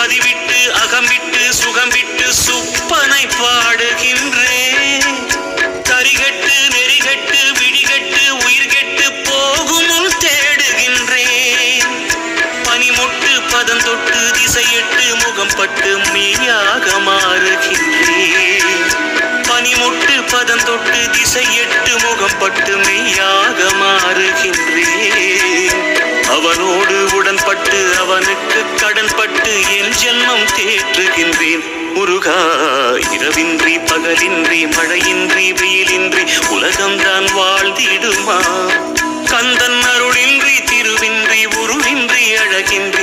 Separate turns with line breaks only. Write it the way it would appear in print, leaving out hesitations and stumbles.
மதிவிட்டு அகம்பிட்டு சுகம்பிட்டு சுப்பனை பாடுகின்றேன். தரிகட்டு நெறிகட்டு விடிகட்டு உயிர்கெட்டு போகும் முன் தேடுகின்றேன். பனிமொட்டு பதந்தொட்டு திசையெட்டு முகம்பட்டு மெய்யாக மாறுகின்றேன். பனிமொட்டு பதந்தொட்டு திசையெட்டு முகம்பட்டு மெய்யாக மாறுகின்றேன். அவனோடு உடன்பட்டு அவனுக்கு கடன்பட்டு என் ஜென்மம் தேற்றுகின்றேன். முருகா, இரவின்றி பகலின்றி மழையின்றி வெயிலின்றி உலகம்தான் வாழ்ந்திடுமா? கந்தன் அருளின்றி திருவின்றி உருவின்றி அழகின்றி